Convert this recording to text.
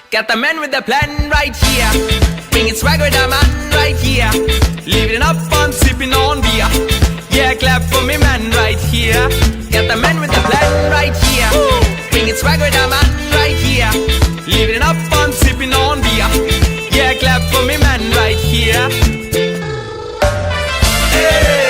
Got the man with the plan right here. Bringing swag with the man right here. Living up on sipping on beer. Yeah, clap for me man right here. Got the man with the plan right here. Bringing swag with the man right here. Living up on sipping on beer. Yeah, clap for me man right here. Hey.